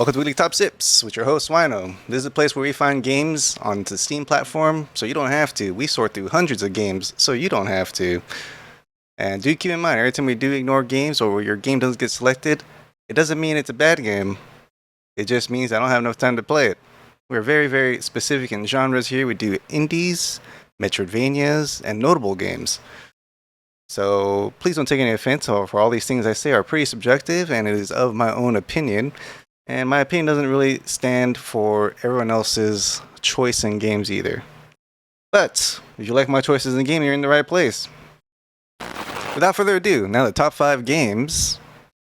Welcome to Weekly Top Sips with your host, UUino. This is a place where we find games on the Steam platform so you don't have to. We sort through hundreds of games so you don't have to. And do keep in mind, every time we do ignore games or your game doesn't get selected, it doesn't mean it's a bad game. It just means I don't have enough time to play it. We're very, very specific in genres here. We do indies, Metroidvanias, and notable games. So please don't take any offense, for all these things I say are pretty subjective and it is of my own opinion. And my opinion doesn't really stand for everyone else's choice in games either. But if you like my choices in game, you're in the right place. Without further ado, now the top 5 games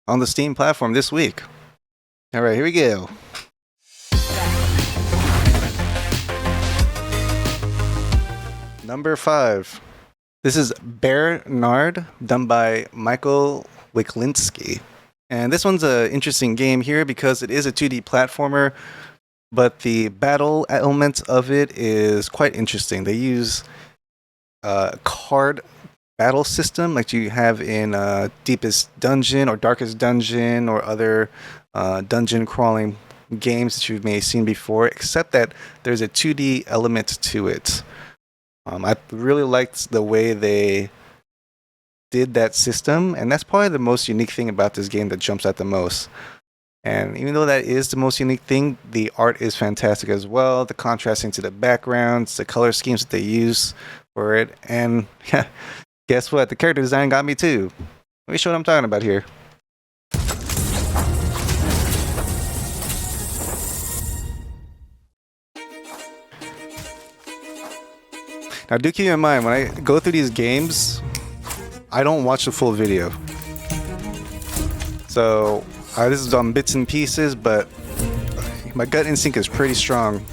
on the Steam platform this week. Alright, here we go. Number 5. This is Bernard, done by Michael Wiklinski. And this one's an interesting game here because it is a 2D platformer, but the battle element of it is quite interesting. They use a card battle system like you have in Deepest Dungeon or Darkest Dungeon or other dungeon crawling games that you may have seen before, except that there's a 2D element to it. I really liked the way they did that system, and that's probably the most unique thing about this game that jumps out the most. And even though that is the most unique thing, the art is fantastic as well. The contrasting to the backgrounds, the color schemes that they use for it, and guess what? The character design got me too. Let me show what I'm talking about here. Now do keep in mind, when I go through these games, I don't watch the full video. So this is on bits and pieces, but my gut instinct is pretty strong.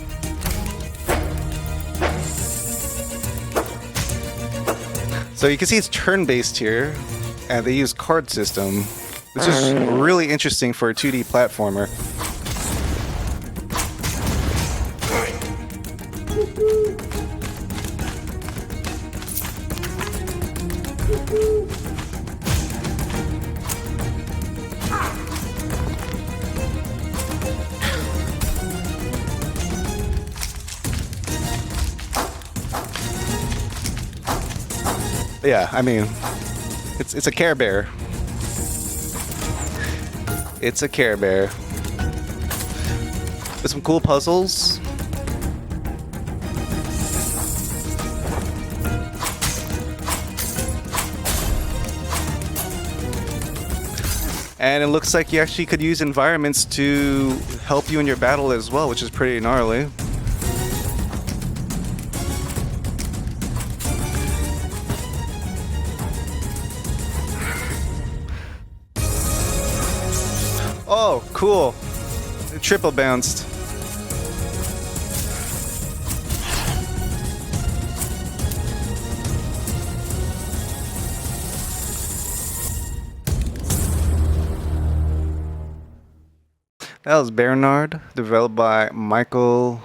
So you can see it's turn-based here, and they use card system. This is really interesting for a 2D platformer. Yeah, I mean, it's a Care Bear. It's a Care Bear. With some cool puzzles. And it looks like you actually could use environments to help you in your battle as well, which is pretty gnarly. Oh, cool. It triple bounced. That was Bernard, developed by Michael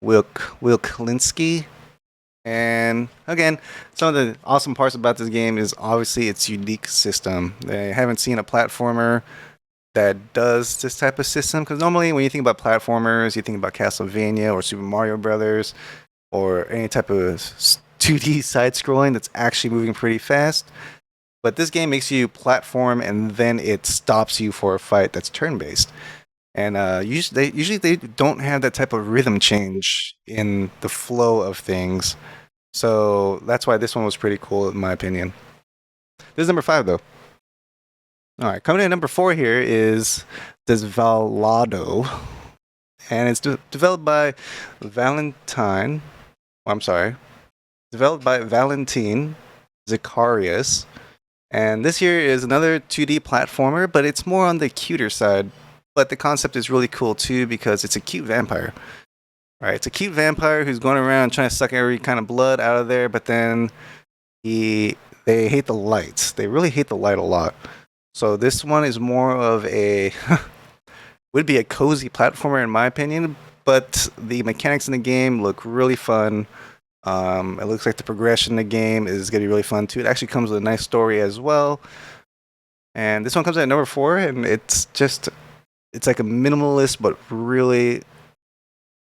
Wilklinski. And again, some of the awesome parts about this game is obviously its unique system. They haven't seen a platformer that does this type of system, because normally when you think about platformers, you think about Castlevania or Super Mario Brothers or any type of 2D side-scrolling that's actually moving pretty fast. But this game makes you platform and then it stops you for a fight that's turn-based. And usually they don't have that type of rhythm change in the flow of things. So that's why this one was pretty cool in my opinion. This is number 5 though. Alright, coming in at number 4 here is Desvalado. And it's developed by Valentine Zacharias. And this here is another 2D platformer, but it's more on the cuter side. But the concept is really cool too because it's a cute vampire. Right? It's a cute vampire who's going around trying to suck every kind of blood out of there, but then they hate the lights. They really hate the light a lot. So this one is more of a would be a cozy platformer in my opinion, but the mechanics in the game look really fun. It looks like the progression in the game is going to be really fun too. It actually comes with a nice story as well. And this one comes at number 4, and it's just It's like a minimalist but really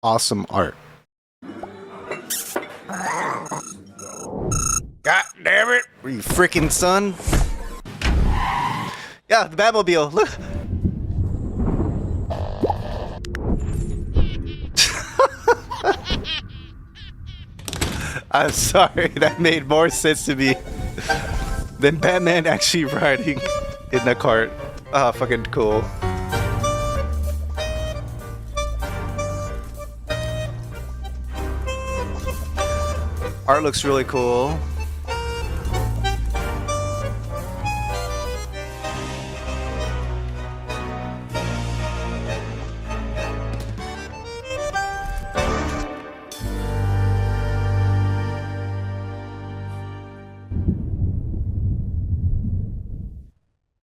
awesome art. God damn it! You freaking son! Yeah, the Batmobile. Look. I'm sorry, that made more sense to me than Batman actually riding in the cart. Ah, fucking cool. Art looks really cool.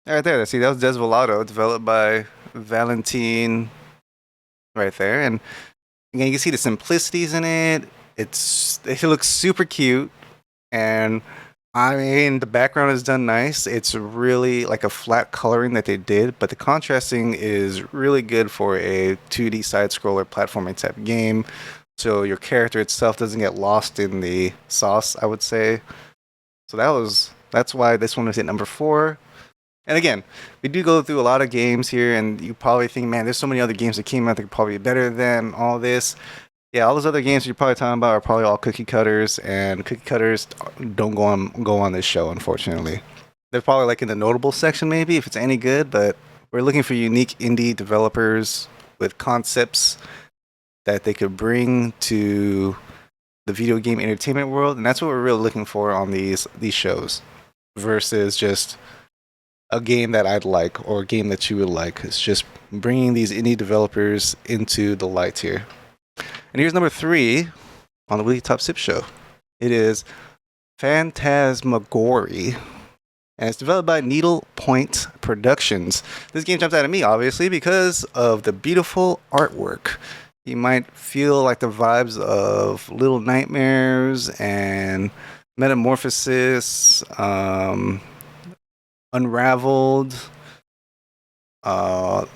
Right there, see, that was Desvelado, developed by Valentine right there. And again, you can see the simplicities in it. It looks super cute. And I mean, the background is done nice. It's really like a flat coloring that they did, but the contrasting is really good for a 2D side scroller platforming type game. So your character itself doesn't get lost in the sauce, I would say. So that's why this one was at number 4. And again, we do go through a lot of games here, and you probably think, man, there's so many other games that came out that could probably be better than all this. Yeah, all those other games you're probably talking about are probably all cookie cutters, and cookie cutters don't go on this show, unfortunately. They're probably like in the notable section, maybe, if it's any good, but we're looking for unique indie developers with concepts that they could bring to the video game entertainment world, and that's what we're really looking for on these shows, versus just a game that I'd like or a game that you would like. It's just bringing these indie developers into the light here. And here's number 3 on the Weekly Top Sip Show. It is Phantasmagory, and it's developed by Needle Point Productions. This game jumps out at me, obviously, because of the beautiful artwork. You might feel like the vibes of Little Nightmares and Metamorphosis, Unraveled, The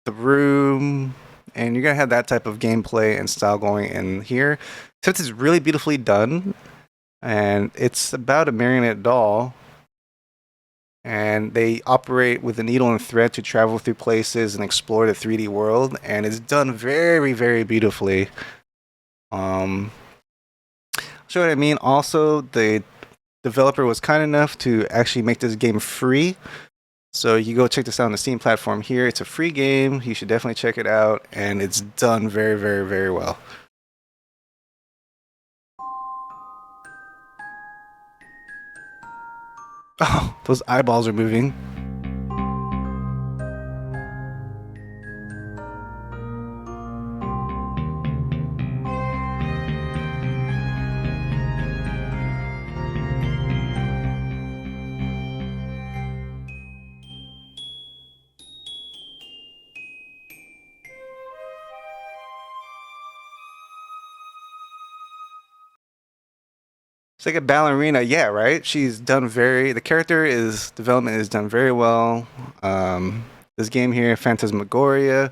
Room, and you're gonna have that type of gameplay and style going in here. Since it's really beautifully done, and it's about a marionette doll, and they operate with a needle and thread to travel through places and explore the 3D world, and it's done very, very beautifully. Show what I mean. Also, the developer was kind enough to actually make this game free. So you go check this out on the Steam platform here. It's a free game. You should definitely check it out. And it's done very, very, very well. Oh, those eyeballs are moving. It's like a ballerina, yeah, right? The character is development is done very well. This game here, Phantasmagoria,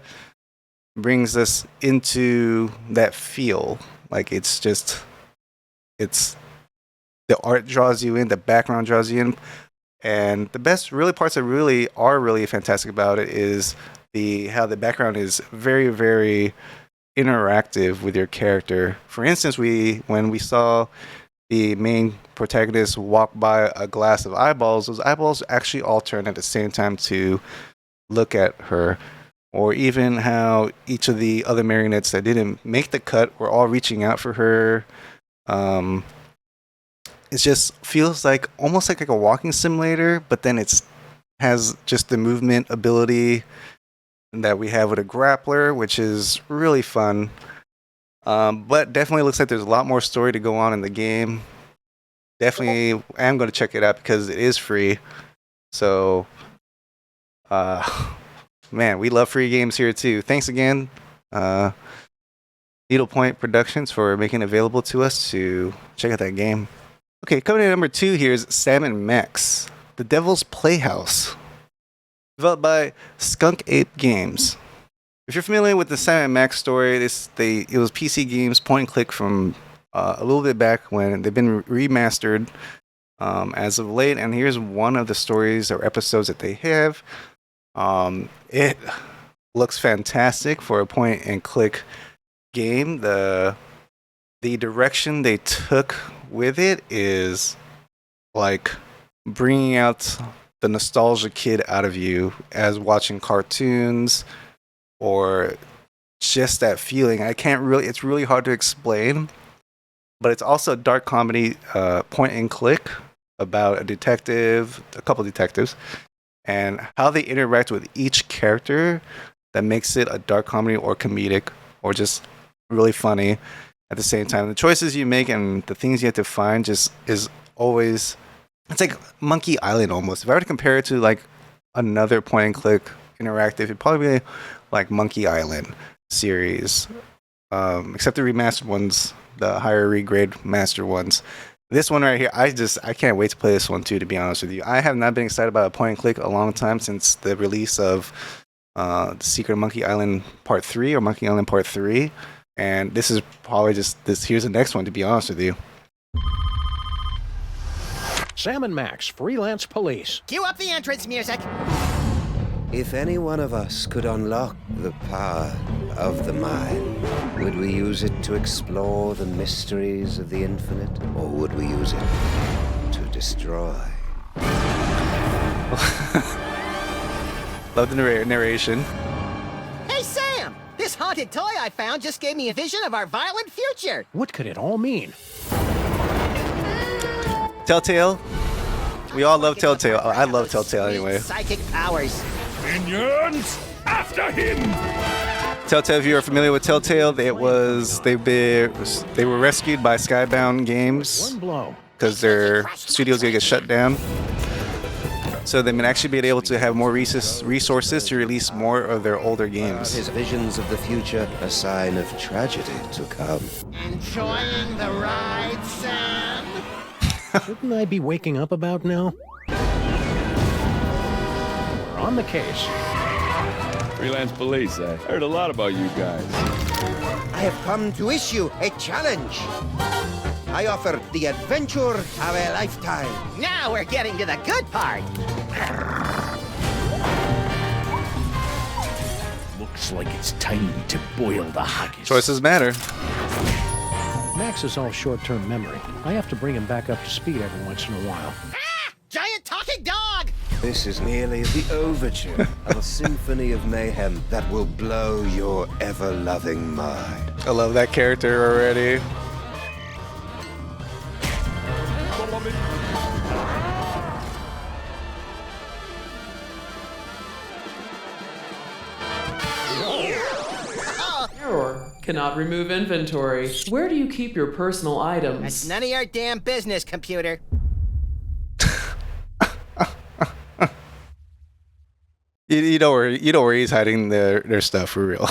brings us into that feel. Like it's the art draws you in, the background draws you in, and the best really parts that really are really fantastic about it is how the background is very, very interactive with your character. For instance, when we saw the main protagonist walk by a glass of eyeballs, those eyeballs actually all turn at the same time to look at her. Or even how each of the other marionettes that didn't make the cut were all reaching out for her. It just feels like almost like a walking simulator, but then it's has just the movement ability that we have with a grappler, which is really fun. But definitely looks like there's a lot more story to go on in the game. Definitely am going to check it out because it is free. So, man, we love free games here too. Thanks again, Needlepoint Productions, for making it available to us to check out that game. Okay, coming in at number 2 here is Sam and Max, The Devil's Playhouse. developed by Skunk Ape Games. If you're familiar with the Sam Max story, it was PC games point and click from a little bit back when they've been remastered as of late. And here's one of the stories or episodes that they have. It looks fantastic for a point and click game. The direction they took with it is like bringing out the nostalgia kid out of you as watching cartoons or just that feeling. It's really hard to explain, but it's also a dark comedy point and click about a couple detectives, and how they interact with each character that makes it a dark comedy or comedic or just really funny at the same time. The choices you make and the things you have to find just is always, it's like Monkey Island almost. If I were to compare it to like another point and click interactive, it'd probably be like Monkey Island series, except the remastered ones, the higher regrade master ones. This one right here, I can't wait to play this one too, to be honest with you. I have not been excited about a point and click a long time since the release of The Secret of Monkey Island Part 3 or Monkey Island Part 3. And this is probably just this. Here's the next one, to be honest with you. Sam and Max, freelance police. Cue up the entrance music. If any one of us could unlock the power of the mind, would we use it to explore the mysteries of the infinite, or would we use it to destroy? Love the narration. Hey, Sam! This haunted toy I found just gave me a vision of our violent future. What could it all mean? Telltale. We all love Telltale. I love Telltale anyway. Psychic powers. Minions, after him! Telltale, if you're familiar with Telltale, they were rescued by Skybound Games One blow. because their studio's gonna get shut down. So they may actually be able to have more resources to release more of their older games. His visions of the future, a sign of tragedy to come. Enjoying the ride, Sam? Shouldn't I be waking up about now? We're on the case. Freelance police, I heard a lot about you guys. I have come to issue a challenge. I offer the adventure of a lifetime. Now we're getting to the good part. Looks like it's time to boil the haggis. Choices matter. Max is all short-term memory. I have to bring him back up to speed every once in a while. Giant talking dog! This is merely the overture of a symphony of mayhem that will blow your ever-loving mind. I love that character already. Error. Cannot remove inventory. Where do you keep your personal items? That's none of your damn business, computer. You know where he's hiding their stuff for real.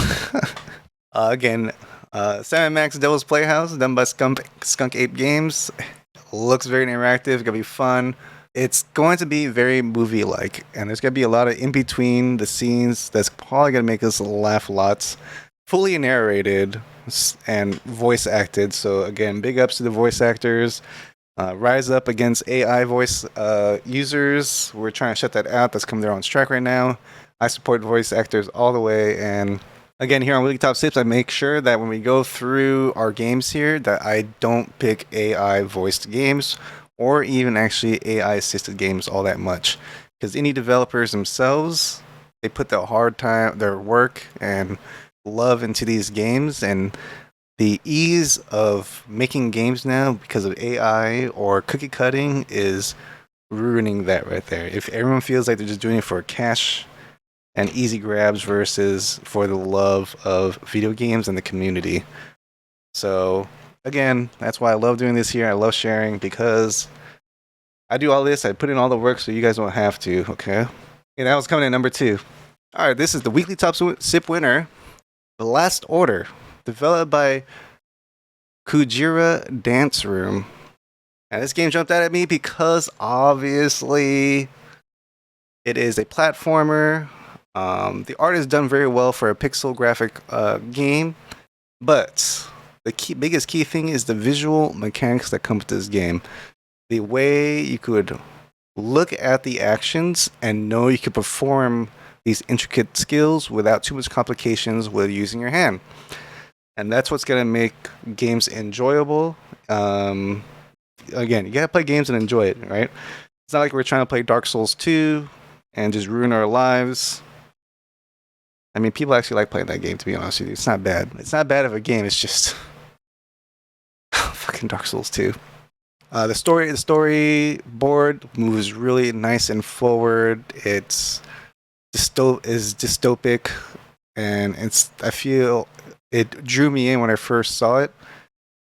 Again, Sam and Max Devil's Playhouse, done by Skunk Ape Games. Looks very interactive. Gonna be fun. It's going to be very movie-like, and there's gonna be a lot of in between the scenes that's probably gonna make us laugh lots. Fully narrated and voice acted. So again, big ups to the voice actors. Rise up against AI voice users. We're trying to shut that out. That's coming there on strike right now. I support voice actors all the way. And again, here on Weekly Top Tips, I make sure that when we go through our games here, that I don't pick AI voiced games or even actually AI assisted games all that much. Because indie developers themselves, they put their work and love into these games, and the ease of making games now because of AI or cookie cutting is ruining that right there. If everyone feels like they're just doing it for cash and easy grabs versus for the love of video games and the community. So again, that's why I love doing this here. I love sharing because I do all this. I put in all the work so you guys don't have to, okay? And that was coming in number 2. All right, this is the Weekly Top Sip winner, The Last Order, developed by Kujira Dance Room. And this game jumped out at me because obviously It is a platformer. The art is done very well for a pixel graphic game, but the biggest key thing is the visual mechanics that come with this game. The way you could look at the actions and know you could perform these intricate skills without too much complications with using your hand. And that's what's going to make games enjoyable. Again, you got to play games and enjoy it, right? It's not like we're trying to play Dark Souls 2 and just ruin our lives. I mean, people actually like playing that game, to be honest with you. It's not bad. It's not bad of a game. It's just fucking Dark Souls 2. The storyboard moves really nice and forward. It's dystopic, and I feel it drew me in when I first saw it.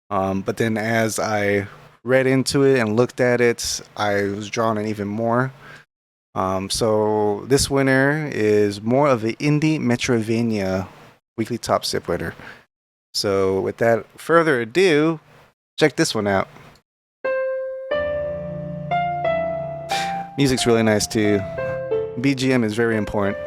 But then as I read into it and looked at it, I was drawn in even more. So this winner is more of an indie Metrovania weekly top sip winner. So without further ado, check this one out. Music's really nice too. BGM is very important.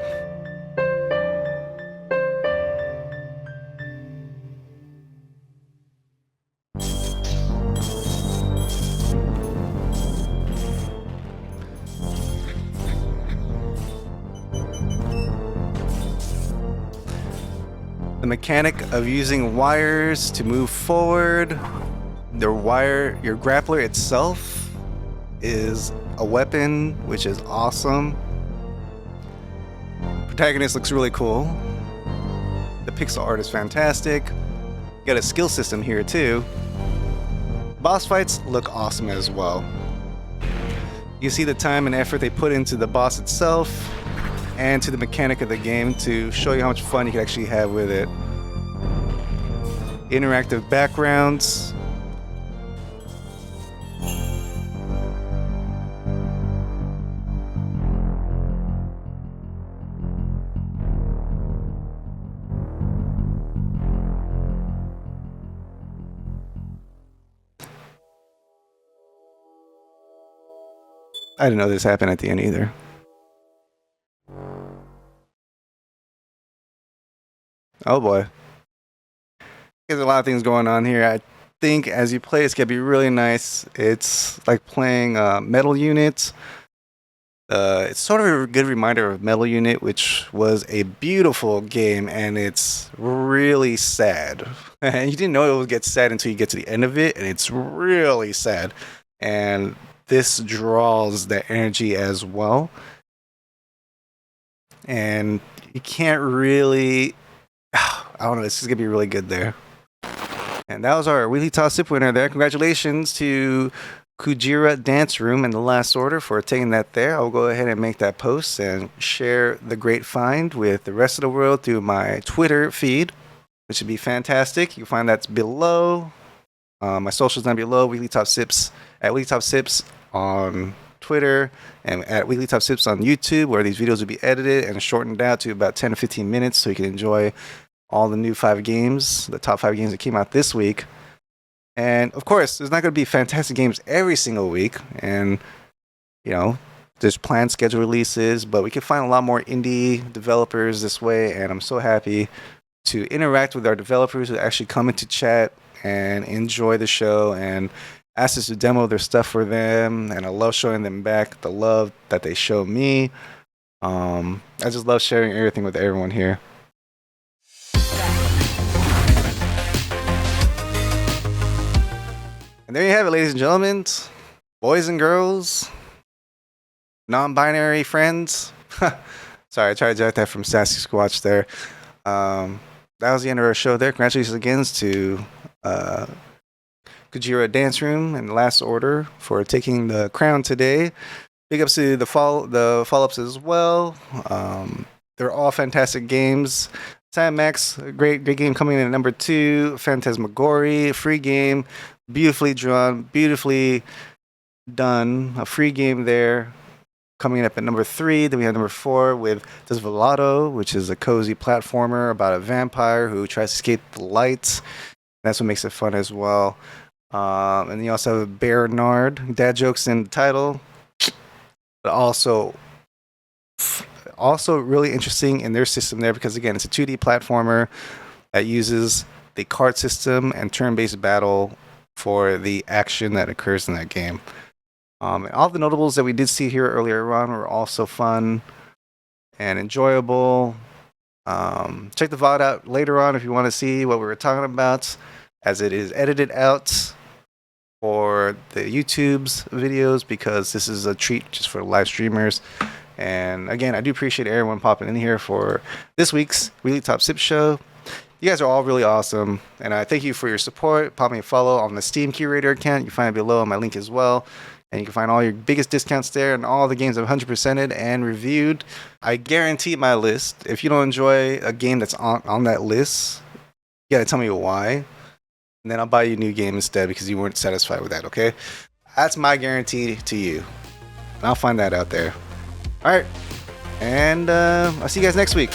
The mechanic of using wires to move forward. Your grappler itself is a weapon, which is awesome. Protagonist looks really cool. The pixel art is fantastic. You got a skill system here too. Boss fights look awesome as well. You see the time and effort they put into the boss itself and to the mechanic of the game to show you how much fun you can actually have with it. Interactive backgrounds. I didn't know this happened at the end either. Oh boy. There's a lot of things going on here. I think as you play, it's going to be really nice. It's like playing Metal Unit. It's sort of a good reminder of Metal Unit, which was a beautiful game, and it's really sad. And you didn't know it would get sad until you get to the end of it, and it's really sad. And this draws that energy as well. And you can't really... I don't know, it's just going to be really good there. And that was our weekly toss sip winner there. Congratulations to Kujira Dance Room in the last order for taking that there. I'll go ahead and make that post and share the great find with the rest of the world through my Twitter feed, which would be fantastic. You can find that below. My socials down below. Weekly Top Sips at Weekly Top Sips on Twitter and at Weekly Top Sips on YouTube, where these videos will be edited and shortened down to about 10 to 15 minutes so you can enjoy all the new 5 games, the top 5 games that came out this week. And of course, there's not going to be fantastic games every single week. And, you know, there's planned schedule releases, but we can find a lot more indie developers this way. And I'm so happy to interact with our developers who actually come into chat and enjoy the show and ask us to demo their stuff for them. And I love showing them back the love that they show me. I just love sharing everything with everyone here. And there you have it, ladies and gentlemen, boys and girls, non-binary friends. Sorry, I tried to jot that from Sassy Squatch there. That was the end of our show there. Congratulations again to Kujira Dance Room in the last order for taking the crown today. Big ups to the follow-ups as well. They're all fantastic games. Sam Max, a great game coming in at number 2. Phantasmagoria, free game. Beautifully drawn, beautifully done. A free game there. Coming up at number 3. Then we have number 4 with Desvelado, which is a cozy platformer about a vampire who tries to escape the lights. That's what makes it fun as well. And then you also have Bernard. Dad jokes in the title. But also also really interesting in their system there because, again, it's a 2D platformer that uses the card system and turn-based battle for the action that occurs in that game. And all the notables that we did see here earlier on were also fun and enjoyable. Check the VOD out later on if you want to see what we were talking about, as it is edited out for the YouTube's videos, because this is a treat just for live streamers. And again, I do appreciate everyone popping in here for this week's Really Top Sip Show. You guys are all really awesome, and I thank you for your support. Pop me a follow on the Steam Curator account. You can find it below on my link as well. And you can find all your biggest discounts there and all the games I've 100%ed and reviewed. I guarantee my list. If you don't enjoy a game that's on that list, you gotta tell me why. And then I'll buy you a new game instead because you weren't satisfied with that, okay? That's my guarantee to you. And I'll find that out there. All right. And I'll see you guys next week.